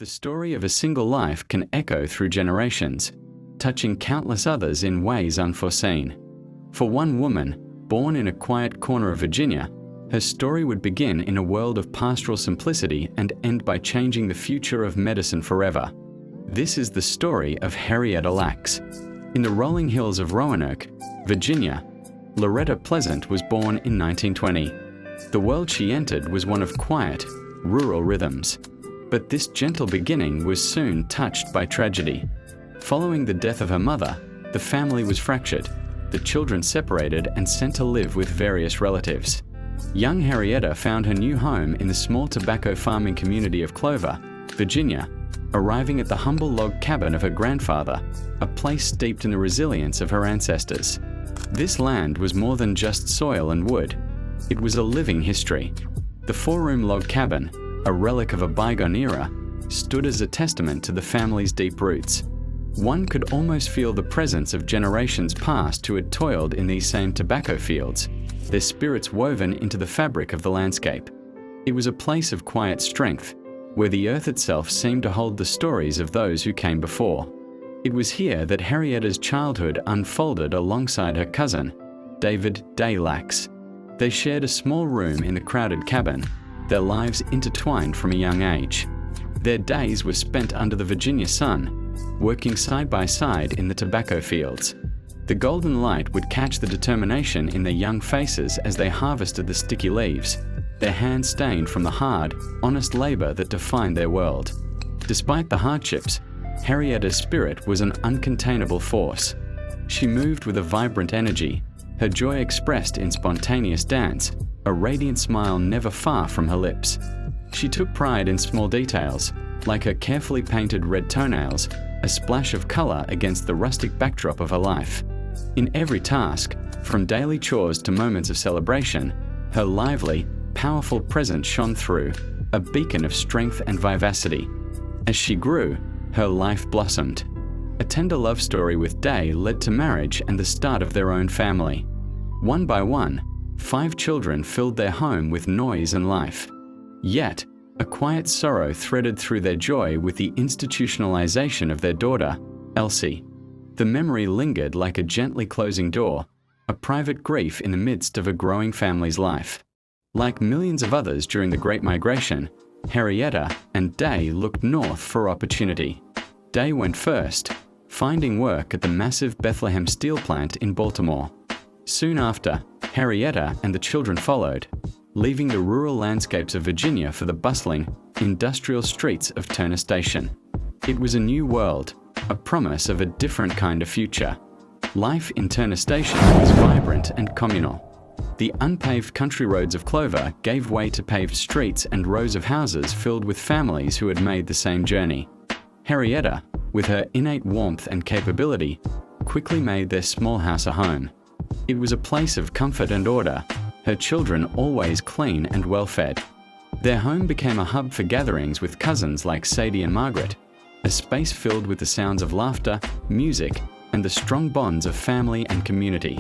The story of a single life can echo through generations, touching countless others in ways unforeseen. For one woman, born in a quiet corner of Virginia, her story would begin in a world of pastoral simplicity and end by changing the future of medicine forever. This is the story of Henrietta Lacks. In the rolling hills of Roanoke, Virginia, Loretta Pleasant was born in 1920. The world she entered was one of quiet, rural rhythms. But this gentle beginning was soon touched by tragedy. Following the death of her mother, the family was fractured, the children separated and sent to live with various relatives. Young Henrietta found her new home in the small tobacco farming community of Clover, Virginia, arriving at the humble log cabin of her grandfather, a place steeped in the resilience of her ancestors. This land was more than just soil and wood. It was a living history. The four-room log cabin, a relic of a bygone era, stood as a testament to the family's deep roots. One could almost feel the presence of generations past who had toiled in these same tobacco fields, their spirits woven into the fabric of the landscape. It was a place of quiet strength, where the earth itself seemed to hold the stories of those who came before. It was here that Henrietta's childhood unfolded alongside her cousin, David Lacks. They shared a small room in the crowded cabin, their lives intertwined from a young age. Their days were spent under the Virginia sun, working side by side in the tobacco fields. The golden light would catch the determination in their young faces as they harvested the sticky leaves, their hands stained from the hard, honest labor that defined their world. Despite the hardships, Henrietta's spirit was an uncontainable force. She moved with a vibrant energy, her joy expressed in spontaneous dance, a radiant smile never far from her lips. She took pride in small details, like her carefully painted red toenails, a splash of color against the rustic backdrop of her life. In every task, from daily chores to moments of celebration, her lively, powerful presence shone through, a beacon of strength and vivacity. As she grew, her life blossomed. A tender love story with Day led to marriage and the start of their own family. One by one, 5 children filled their home with noise and life. Yet, a quiet sorrow threaded through their joy with the institutionalization of their daughter, Elsie. The memory lingered like a gently closing door, a private grief in the midst of a growing family's life. Like millions of others during the Great Migration, Henrietta and Day looked north for opportunity. Day went first, finding work at the massive Bethlehem steel plant in Baltimore. Soon after, Henrietta and the children followed, leaving the rural landscapes of Virginia for the bustling, industrial streets of Turner Station. It was a new world, a promise of a different kind of future. Life in Turner Station was vibrant and communal. The unpaved country roads of Clover gave way to paved streets and rows of houses filled with families who had made the same journey. Henrietta, with her innate warmth and capability, quickly made their small house a home. It was a place of comfort and order, her children always clean and well-fed. Their home became a hub for gatherings with cousins like Sadie and Margaret, a space filled with the sounds of laughter, music, and the strong bonds of family and community.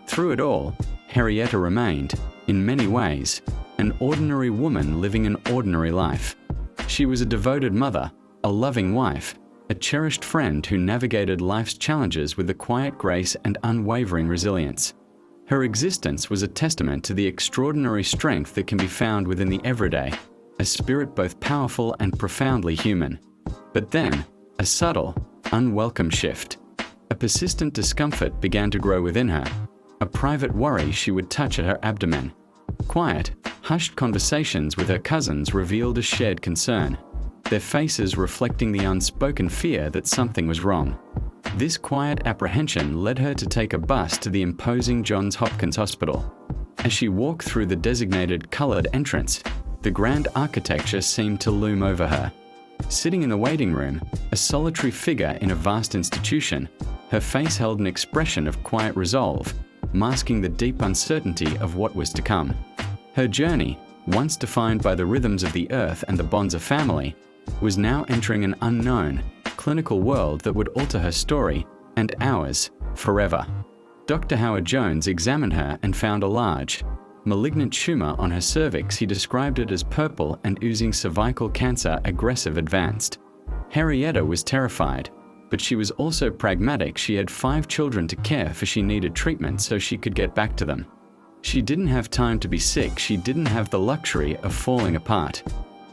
Through it all, Henrietta remained, in many ways, an ordinary woman living an ordinary life. She was a devoted mother, a loving wife, a cherished friend who navigated life's challenges with the quiet grace and unwavering resilience. Her existence was a testament to the extraordinary strength that can be found within the everyday, a spirit both powerful and profoundly human. But then, a subtle, unwelcome shift. A persistent discomfort began to grow within her, a private worry she would touch at her abdomen. Quiet, hushed conversations with her cousins revealed a shared concern, their faces reflecting the unspoken fear that something was wrong. This quiet apprehension led her to take a bus to the imposing Johns Hopkins Hospital. As she walked through the designated colored entrance, the grand architecture seemed to loom over her. Sitting in the waiting room, a solitary figure in a vast institution, her face held an expression of quiet resolve, masking the deep uncertainty of what was to come. Her journey, once defined by the rhythms of the earth and the bonds of family, was now entering an unknown, clinical world that would alter her story, and ours, forever. Dr. Howard Jones examined her and found a large, malignant tumor on her cervix. He described it as purple and oozing cervical cancer, aggressive, advanced. Henrietta was terrified, but she was also pragmatic. She had 5 children to care for. She needed treatment so she could get back to them. She didn't have time to be sick. She didn't have the luxury of falling apart.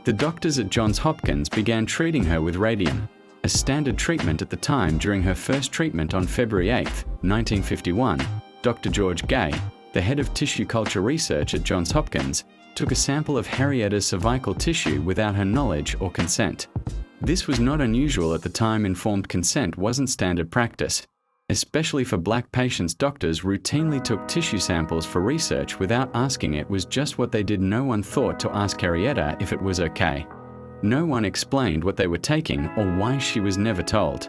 The doctors at Johns Hopkins began treating her with radium, a standard treatment at the time. During her first treatment on February 8, 1951, Dr. George Gay, the head of tissue culture research at Johns Hopkins, took a sample of Henrietta's cervical tissue without her knowledge or consent. This was not unusual at the time. Informed consent wasn't standard practice. Especially for black patients, doctors routinely took tissue samples for research without asking. It was just what they did. No one thought to ask Henrietta if it was okay. No one explained what they were taking or why. She was never told.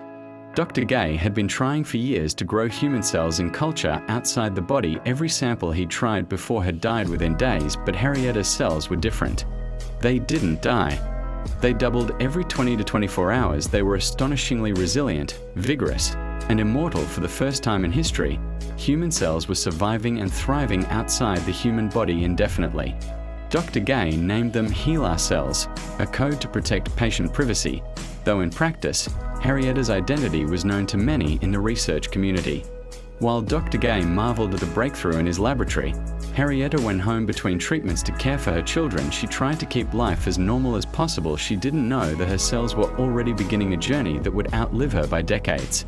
Dr. Gay had been trying for years to grow human cells in culture outside the body. Every sample he tried before had died within days, but Henrietta's cells were different. They didn't die. They doubled every 20 to 24 hours. They were astonishingly resilient, vigorous, and immortal. For the first time in history, human cells were surviving and thriving outside the human body indefinitely. Dr. Gay named them HeLa cells, a code to protect patient privacy, though in practice, Henrietta's identity was known to many in the research community. While Dr. Gay marveled at the breakthrough in his laboratory, Henrietta went home between treatments to care for her children. She tried to keep life as normal as possible. She didn't know that her cells were already beginning a journey that would outlive her by decades.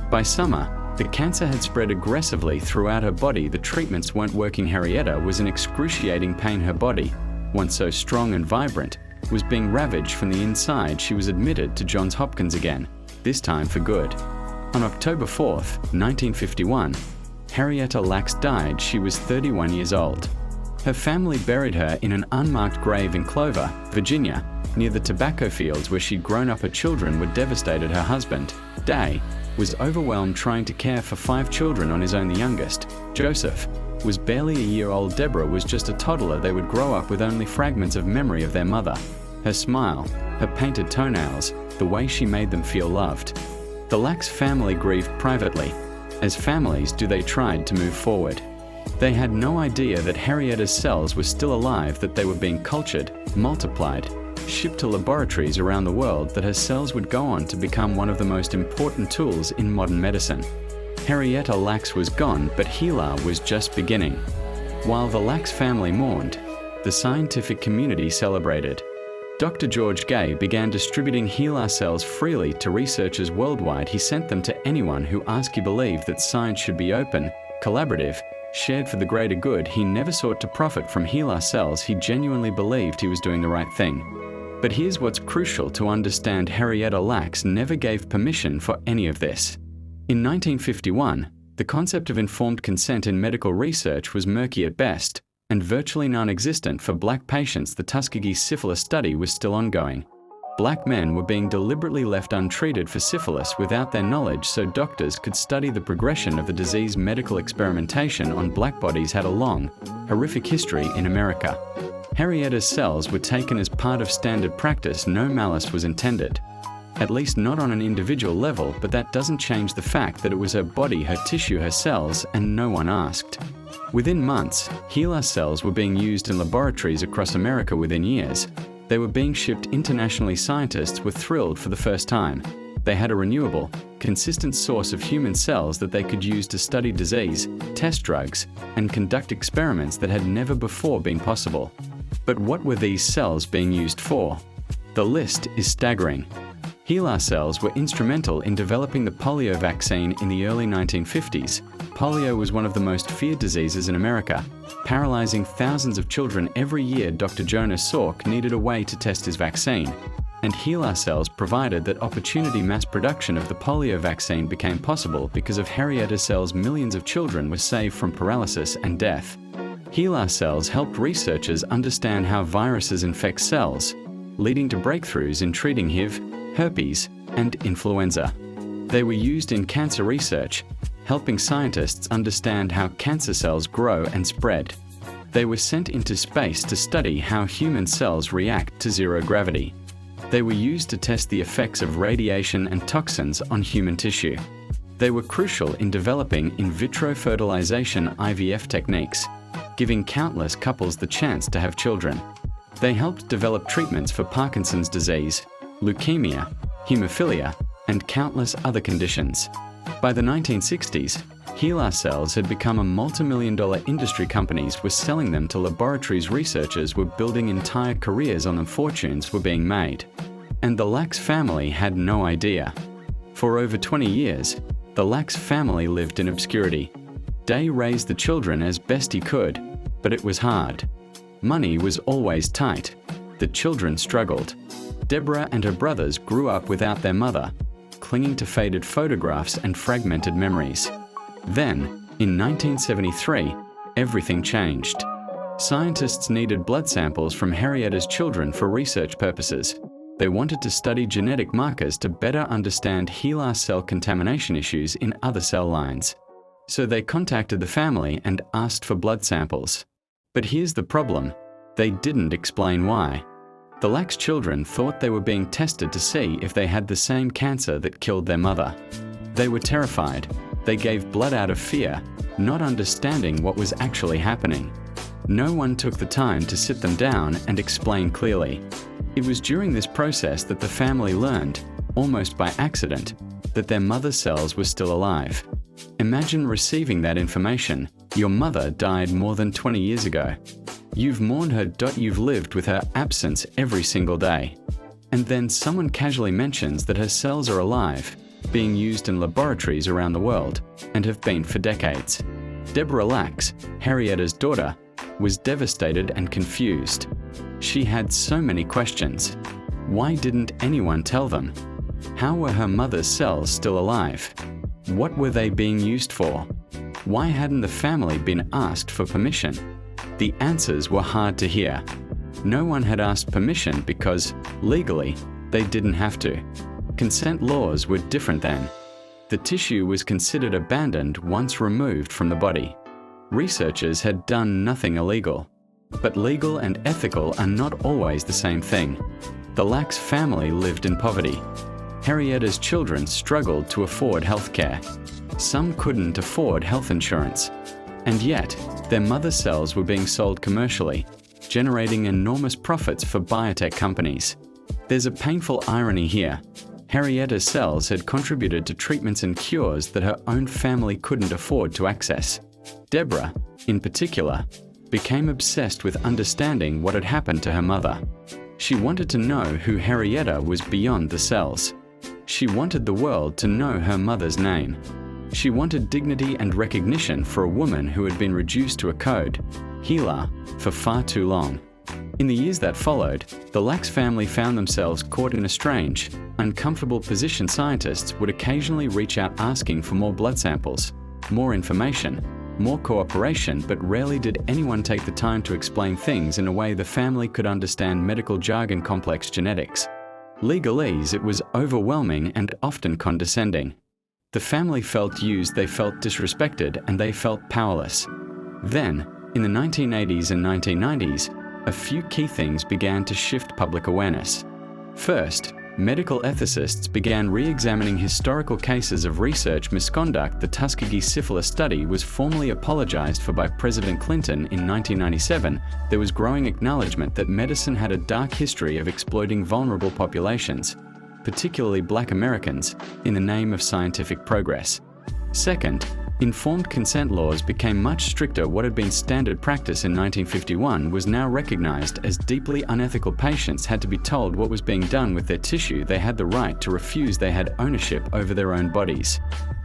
By summer, the cancer had spread aggressively throughout her body. The treatments weren't working. Henrietta was in excruciating pain. Her body, once so strong and vibrant, was being ravaged from the inside. She was admitted to Johns Hopkins again, this time for good. On October 4, 1951, Henrietta Lacks died. She was 31 years old. Her family buried her in an unmarked grave in Clover, Virginia, near the tobacco fields where she'd grown up. Her children were devastated. Her husband, Day, was overwhelmed trying to care for 5 children on his own. The youngest, Joseph, was barely a year old. Deborah was just a toddler. They would grow up with only fragments of memory of their mother. Her smile, her painted toenails, the way she made them feel loved. The Lacks family grieved privately. As families do, they tried to move forward. They had no idea that Henrietta's cells were still alive, that they were being cultured, multiplied, shipped to laboratories around the world, that her cells would go on to become one of the most important tools in modern medicine. Henrietta Lacks was gone, but HeLa was just beginning. While the Lacks family mourned, the scientific community celebrated. Dr. George Gay began distributing HeLa cells freely to researchers worldwide. He sent them to anyone who asked. He believed that science should be open, collaborative, shared for the greater good. He never sought to profit from HeLa cells. He genuinely believed he was doing the right thing. But here's what's crucial to understand. Henrietta Lacks never gave permission for any of this. In 1951, the concept of informed consent in medical research was murky at best, and virtually non-existent for black patients. The Tuskegee syphilis study was still ongoing. Black men were being deliberately left untreated for syphilis without their knowledge so doctors could study the progression of the disease. Medical experimentation on black bodies had a long, horrific history in America. Henrietta's cells were taken as part of standard practice. No malice was intended. At least not on an individual level, but that doesn't change the fact that it was her body, her tissue, her cells, and no one asked. Within months, HeLa cells were being used in laboratories across America. Within years, they were being shipped internationally. Scientists were thrilled for the first time. They had a renewable, consistent source of human cells that they could use to study disease, test drugs, and conduct experiments that had never before been possible. But what were these cells being used for? The list is staggering. HeLa cells were instrumental in developing the polio vaccine in the early 1950s. Polio was one of the most feared diseases in America, paralyzing thousands of children every year. Dr. Jonas Salk needed a way to test his vaccine, and HeLa cells provided that opportunity. Mass production of the polio vaccine became possible because of Henrietta cells. Millions of children were saved from paralysis and death. HeLa cells helped researchers understand how viruses infect cells, leading to breakthroughs in treating HIV, herpes, and influenza. They were used in cancer research, helping scientists understand how cancer cells grow and spread. They were sent into space to study how human cells react to zero gravity. They were used to test the effects of radiation and toxins on human tissue. They were crucial in developing in vitro fertilization (IVF) techniques, giving countless couples the chance to have children. They helped develop treatments for Parkinson's disease, leukemia, hemophilia, and countless other conditions. By the 1960s, HeLa cells had become a multi-million-dollar industry. Companies were selling them to laboratories. Researchers were building entire careers on them. Fortunes were being made. And the Lacks family had no idea. For over 20 years, the Lacks family lived in obscurity. Day raised the children as best he could, but it was hard. Money was always tight. The children struggled. Deborah and her brothers grew up without their mother, clinging to faded photographs and fragmented memories. Then, in 1973, everything changed. Scientists needed blood samples from Henrietta's children for research purposes. They wanted to study genetic markers to better understand HeLa cell contamination issues in other cell lines. So they contacted the family and asked for blood samples. But here's the problem: they didn't explain why. The Lacks children thought they were being tested to see if they had the same cancer that killed their mother. They were terrified. They gave blood out of fear, not understanding what was actually happening. No one took the time to sit them down and explain clearly. It was during this process that the family learned, almost by accident, that their mother's cells were still alive. Imagine receiving that information. Your mother died more than 20 years ago. You've mourned her. You've lived with her absence every single day. And then someone casually mentions that her cells are alive, being used in laboratories around the world, and have been for decades. Deborah Lacks, Henrietta's daughter, was devastated and confused. She had so many questions. Why didn't anyone tell them? How were her mother's cells still alive? What were they being used for? Why hadn't the family been asked for permission? The answers were hard to hear. No one had asked permission because, legally, they didn't have to. Consent laws were different then. The tissue was considered abandoned once removed from the body. Researchers had done nothing illegal. But legal and ethical are not always the same thing. The Lacks family lived in poverty. Henrietta's children struggled to afford healthcare. Some couldn't afford health insurance. And yet, their mother cells were being sold commercially, generating enormous profits for biotech companies. There's a painful irony here. Henrietta's cells had contributed to treatments and cures that her own family couldn't afford to access. Deborah, in particular, became obsessed with understanding what had happened to her mother. She wanted to know who Henrietta was beyond the cells. She wanted the world to know her mother's name. She wanted dignity and recognition for a woman who had been reduced to a code, HeLa, for far too long. In the years that followed, the Lacks family found themselves caught in a strange, uncomfortable position. Scientists would occasionally reach out asking for more blood samples, more information, more cooperation, but rarely did anyone take the time to explain things in a way the family could understand: medical jargon, complex genetics. Legalese. It was overwhelming and often condescending. The family felt used, they felt disrespected, and they felt powerless. Then, in the 1980s and 1990s, a few key things began to shift public awareness. First, medical ethicists began re-examining historical cases of research misconduct. The Tuskegee syphilis study was formally apologized for by President Clinton in 1997. There was growing acknowledgement that medicine had a dark history of exploiting vulnerable populations, particularly Black Americans, in the name of scientific progress. Second, informed consent laws became much stricter. What had been standard practice in 1951 was now recognized as deeply unethical. Patients had to be told what was being done with their tissue. They had the right to refuse. They had ownership over their own bodies.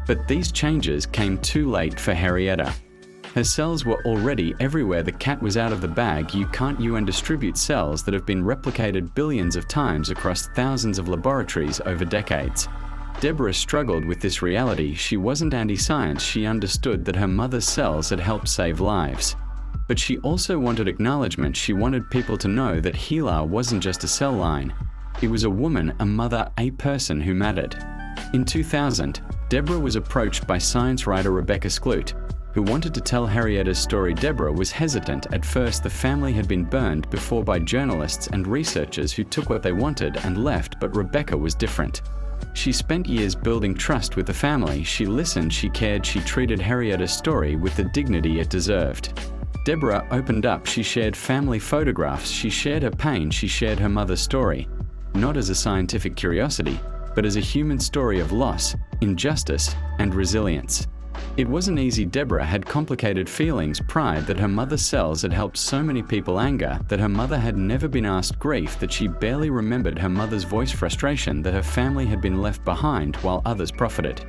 But these changes came too late for Henrietta. Her cells were already everywhere. The cat was out of the bag. You can't use and distribute cells that have been replicated billions of times across thousands of laboratories over decades. Deborah struggled with this reality. She wasn't anti-science. She understood that her mother's cells had helped save lives. But she also wanted acknowledgement. She wanted people to know that HeLa wasn't just a cell line. It was a woman, a mother, a person who mattered. In 2000, Deborah was approached by science writer Rebecca Skloot, who wanted to tell Henrietta's story. Deborah was hesitant. At first, the family had been burned before by journalists and researchers who took what they wanted and left, but Rebecca was different. She spent years building trust with the family. She listened, she cared, she treated Henrietta's story with the dignity it deserved. Deborah opened up, she shared family photographs, she shared her pain, she shared her mother's story, not as a scientific curiosity, but as a human story of loss, injustice, and resilience. It wasn't easy. Deborah had complicated feelings, pride that her mother's cells had helped so many people, anger that her mother had never been asked, grief that she barely remembered her mother's voice, frustration that her family had been left behind while others profited.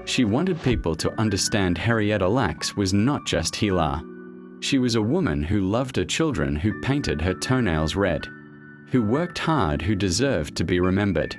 She wanted people to understand Henrietta Lacks was not just HeLa. She was a woman who loved her children, who painted her toenails red, who worked hard, who deserved to be remembered.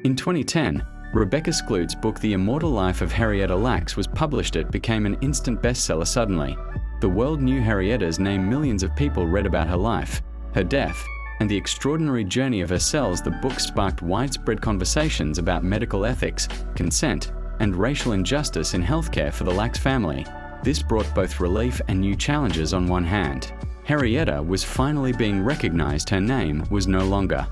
In 2010, Rebecca Skloot's book The Immortal Life of Henrietta Lacks was published. It became an instant bestseller suddenly. The world knew Henrietta's name. Millions of people read about her life, her death, and the extraordinary journey of her cells. The book sparked widespread conversations about medical ethics, consent, and racial injustice in healthcare for the Lacks family. This brought both relief and new challenges. On one hand, Henrietta was finally being recognized. Her name was no longer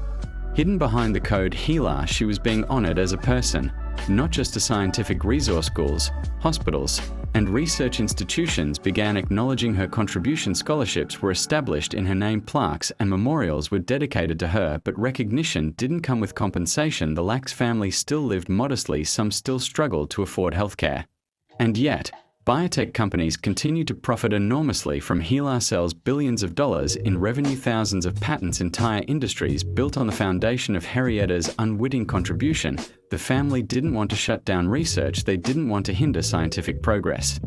hidden behind the code HeLa. She was being honored as a person, not just a scientific resource. Schools, hospitals, and research institutions began acknowledging her contribution. Scholarships were established in her name. Plaques and memorials were dedicated to her, but recognition didn't come with compensation. The Lacks family still lived modestly. Some still struggled to afford healthcare. And yet, biotech companies continue to profit enormously from HeLa cells, billions of dollars in revenue, thousands of patents, entire industries built on the foundation of Henrietta's unwitting contribution. The family didn't want to shut down research, they didn't want to hinder scientific progress.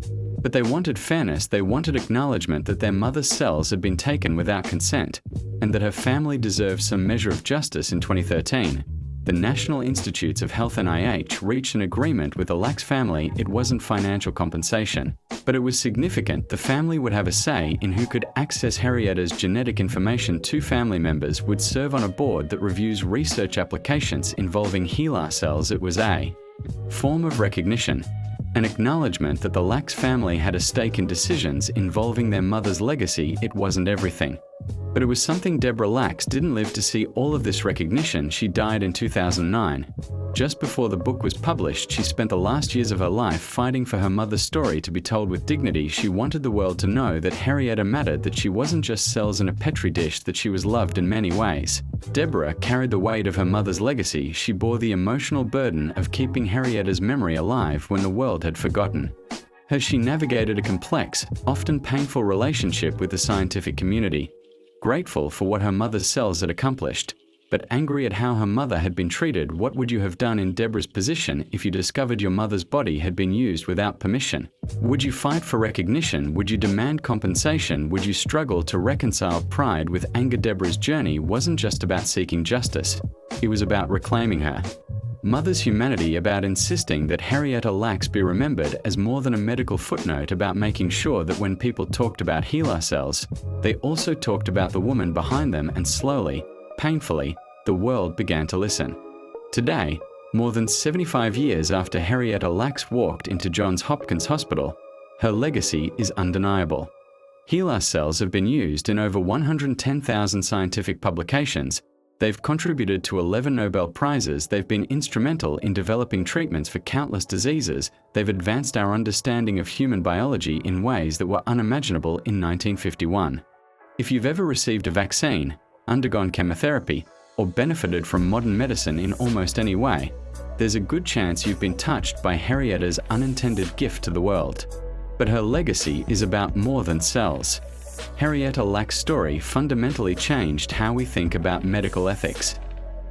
But they wanted fairness, they wanted acknowledgement that their mother's cells had been taken without consent, and that her family deserved some measure of justice. In 2013, the National Institutes of Health (NIH) reached an agreement with the Lacks family. It wasn't financial compensation, but it was significant. The family would have a say in who could access Henrietta's genetic information. 2 family members would serve on a board that reviews research applications involving HeLa cells. It was a form of recognition, an acknowledgement that the Lacks family had a stake in decisions involving their mother's legacy. It wasn't everything, but it was something. Deborah Lacks didn't live to see all of this recognition. She died in 2009. Just before the book was published, she spent the last years of her life fighting for her mother's story to be told with dignity. She wanted the world to know that Henrietta mattered, that she wasn't just cells in a petri dish, that she was loved in many ways. Deborah carried the weight of her mother's legacy. She bore the emotional burden of keeping Henrietta's memory alive when the world had forgotten her. She navigated a complex, often painful relationship with the scientific community, grateful for what her mother's cells had accomplished, but angry at how her mother had been treated. What would you have done in Deborah's position if you discovered your mother's body had been used without permission? Would you fight for recognition? Would you demand compensation? Would you struggle to reconcile pride with anger? Deborah's journey wasn't just about seeking justice. It was about reclaiming her mother's humanity, about insisting that Henrietta Lacks be remembered as more than a medical footnote, about making sure that when people talked about HeLa cells, they also talked about the woman behind them. And slowly, painfully, the world began to listen. Today, more than 75 years after Henrietta Lacks walked into Johns Hopkins Hospital, her legacy is undeniable. HeLa cells have been used in over 110,000 scientific publications. They've contributed to 11 Nobel Prizes. They've been instrumental in developing treatments for countless diseases. They've advanced our understanding of human biology in ways that were unimaginable in 1951. If you've ever received a vaccine, undergone chemotherapy, or benefited from modern medicine in almost any way, there's a good chance you've been touched by Henrietta's unintended gift to the world. But her legacy is about more than cells. Henrietta Lacks' story fundamentally changed how we think about medical ethics.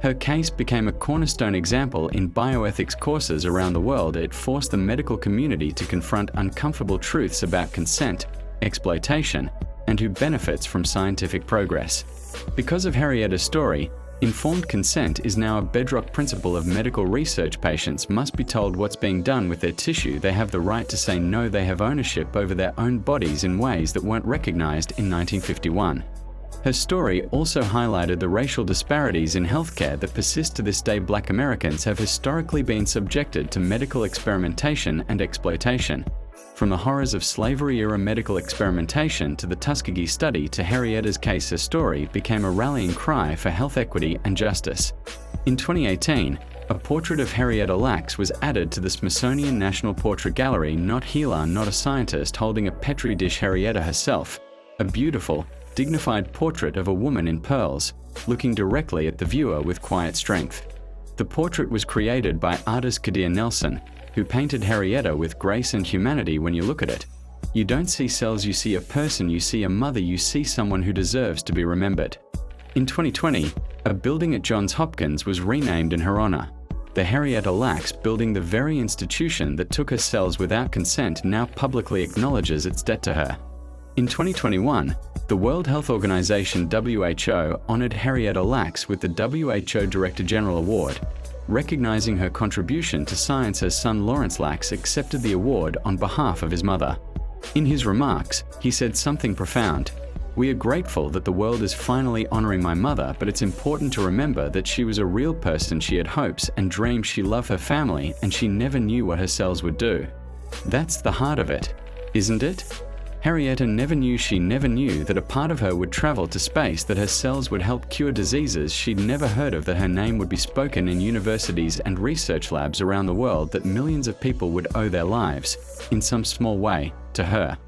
Her case became a cornerstone example in bioethics courses around the world. It forced the medical community to confront uncomfortable truths about consent, exploitation, and who benefits from scientific progress. Because of Henrietta's story, informed consent is now a bedrock principle of medical research. Patients must be told what's being done with their tissue. They have the right to say no. They have ownership over their own bodies in ways that weren't recognized in 1951. Her story also highlighted the racial disparities in healthcare that persist to this day. Black Americans have historically been subjected to medical experimentation and exploitation. From the horrors of slavery-era medical experimentation to the Tuskegee study to Henrietta's case, her story became a rallying cry for health equity and justice. In 2018, a portrait of Henrietta Lacks was added to the Smithsonian National Portrait Gallery. Not HeLa, not a scientist holding a petri dish, Henrietta herself, a beautiful, dignified portrait of a woman in pearls, looking directly at the viewer with quiet strength. The portrait was created by artist Kadir Nelson, who painted Henrietta with grace and humanity. When you look at it, you don't see cells, you see a person, you see a mother, you see someone who deserves to be remembered. In 2020, a building at Johns Hopkins was renamed in her honor. The Henrietta Lacks building, the very institution that took her cells without consent, now publicly acknowledges its debt to her. In 2021, the World Health Organization WHO honored Henrietta Lacks with the WHO Director General Award. Recognizing her contribution to science, her son Lawrence Lacks accepted the award on behalf of his mother. In his remarks, he said something profound. "We are grateful that the world is finally honoring my mother, but it's important to remember that she was a real person. She had hopes and dreams. She loved her family, and she never knew what her cells would do." That's the heart of it, isn't it? Henrietta never knew, she never knew that a part of her would travel to space, that her cells would help cure diseases she'd never heard of, that her name would be spoken in universities and research labs around the world, that millions of people would owe their lives, in some small way, to her.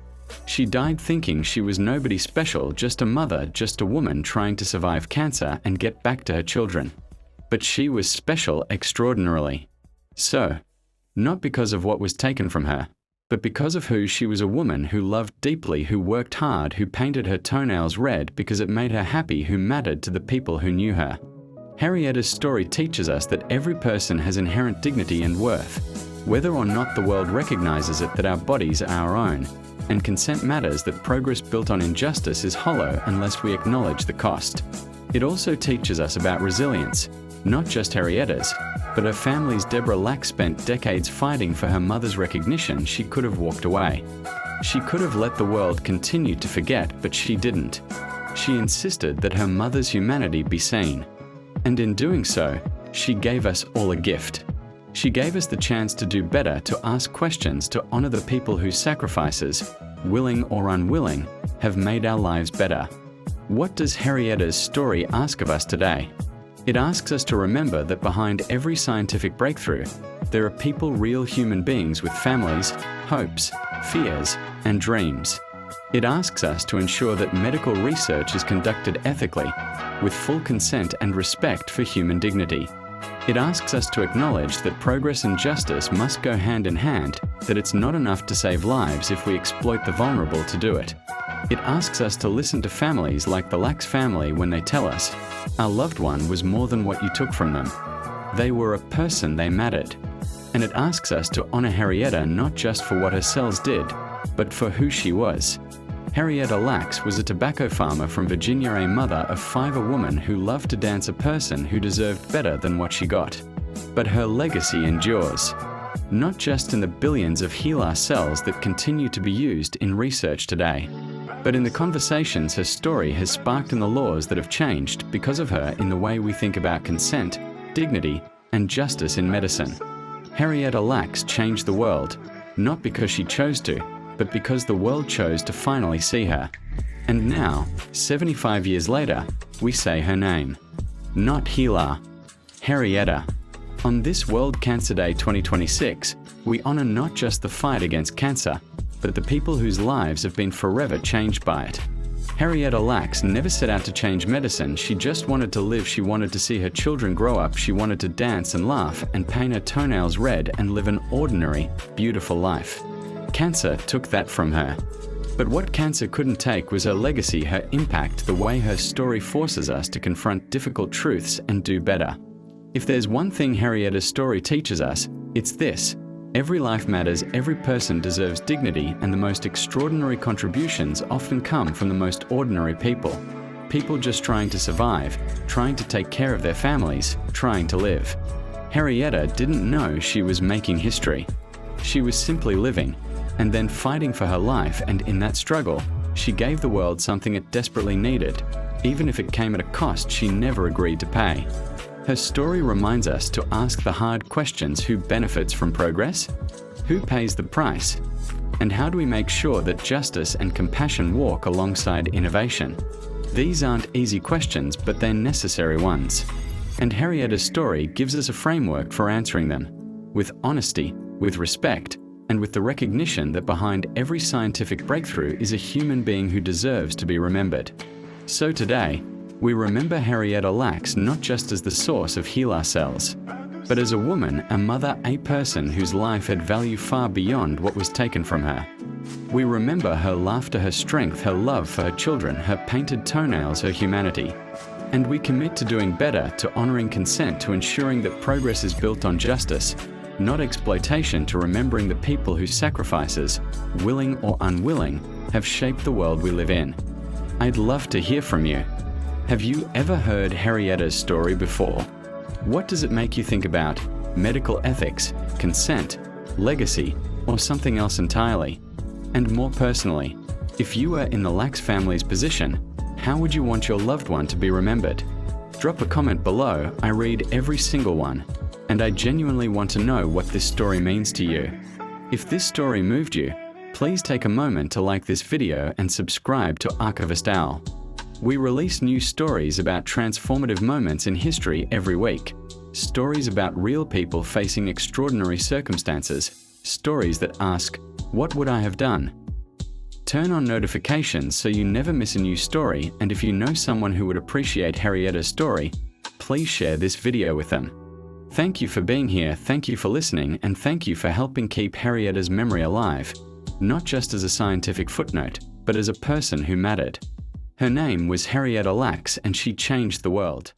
She died thinking she was nobody special, just a mother, just a woman trying to survive cancer and get back to her children. But she was special extraordinarily. So, not because of what was taken from her, but because of who she was, a woman who loved deeply, who worked hard, who painted her toenails red because it made her happy, who mattered to the people who knew her. Henrietta's story teaches us that every person has inherent dignity and worth, whether or not the world recognizes it, that our bodies are our own, and consent matters, that progress built on injustice is hollow unless we acknowledge the cost. It also teaches us about resilience, not just Henrietta's, but her family's. Deborah Lacks spent decades fighting for her mother's recognition. She could have walked away. She could have let the world continue to forget, but she didn't. She insisted that her mother's humanity be seen. And in doing so, she gave us all a gift. She gave us the chance to do better, to ask questions, to honor the people whose sacrifices, willing or unwilling, have made our lives better. What does Henrietta's story ask of us today? It asks us to remember that behind every scientific breakthrough, there are people, real human beings with families, hopes, fears, and dreams. It asks us to ensure that medical research is conducted ethically, with full consent and respect for human dignity. It asks us to acknowledge that progress and justice must go hand in hand, that it's not enough to save lives if we exploit the vulnerable to do it. It asks us to listen to families like the Lacks family when they tell us, our loved one was more than what you took from them. They were a person, they mattered. And it asks us to honor Henrietta not just for what her cells did, but for who she was. Henrietta Lacks was a tobacco farmer from Virginia, a mother of 5, a woman who loved to dance, a person who deserved better than what she got. But her legacy endures, not just in the billions of HeLa cells that continue to be used in research today, but in the conversations her story has sparked, in the laws that have changed because of her, in the way we think about consent, dignity, and justice in medicine. Henrietta Lacks changed the world, not because she chose to, but because the world chose to finally see her. And now, 75 years later, we say her name. Not HeLa, Henrietta. On this World Cancer Day 2026, we honor not just the fight against cancer, but the people whose lives have been forever changed by it. Henrietta Lacks never set out to change medicine. She just wanted to live. She wanted to see her children grow up. She wanted to dance and laugh and paint her toenails red and live an ordinary, beautiful life. Cancer took that from her. But what cancer couldn't take was her legacy, her impact, the way her story forces us to confront difficult truths and do better. If there's one thing Henrietta's story teaches us, it's this. Every life matters, every person deserves dignity, and the most extraordinary contributions often come from the most ordinary people. People just trying to survive, trying to take care of their families, trying to live. Henrietta didn't know she was making history. She was simply living, and then fighting for her life, and in that struggle, she gave the world something it desperately needed, even if it came at a cost she never agreed to pay. Her story reminds us to ask the hard questions: who benefits from progress? Who pays the price? And how do we make sure that justice and compassion walk alongside innovation? These aren't easy questions, but they're necessary ones. And Henrietta's story gives us a framework for answering them, with honesty, with respect, and with the recognition that behind every scientific breakthrough is a human being who deserves to be remembered. So today, we remember Henrietta Lacks not just as the source of HeLa cells, but as a woman, a mother, a person whose life had value far beyond what was taken from her. We remember her laughter, her strength, her love for her children, her painted toenails, her humanity. And we commit to doing better, to honoring consent, to ensuring that progress is built on justice, not exploitation, to remembering the people whose sacrifices, willing or unwilling, have shaped the world we live in. I'd love to hear from you. Have you ever heard Henrietta's story before? What does it make you think about? Medical ethics, consent, legacy, or something else entirely? And more personally, if you were in the Lacks family's position, how would you want your loved one to be remembered? Drop a comment below. I read every single one, and I genuinely want to know what this story means to you. If this story moved you, please take a moment to like this video and subscribe to Archivist Owl. We release new stories about transformative moments in history every week. Stories about real people facing extraordinary circumstances. Stories that ask, what would I have done? Turn on notifications so you never miss a new story, and if you know someone who would appreciate Henrietta's story, please share this video with them. Thank you for being here, thank you for listening, and thank you for helping keep Henrietta's memory alive, not just as a scientific footnote, but as a person who mattered. Her name was Henrietta Lacks, and she changed the world.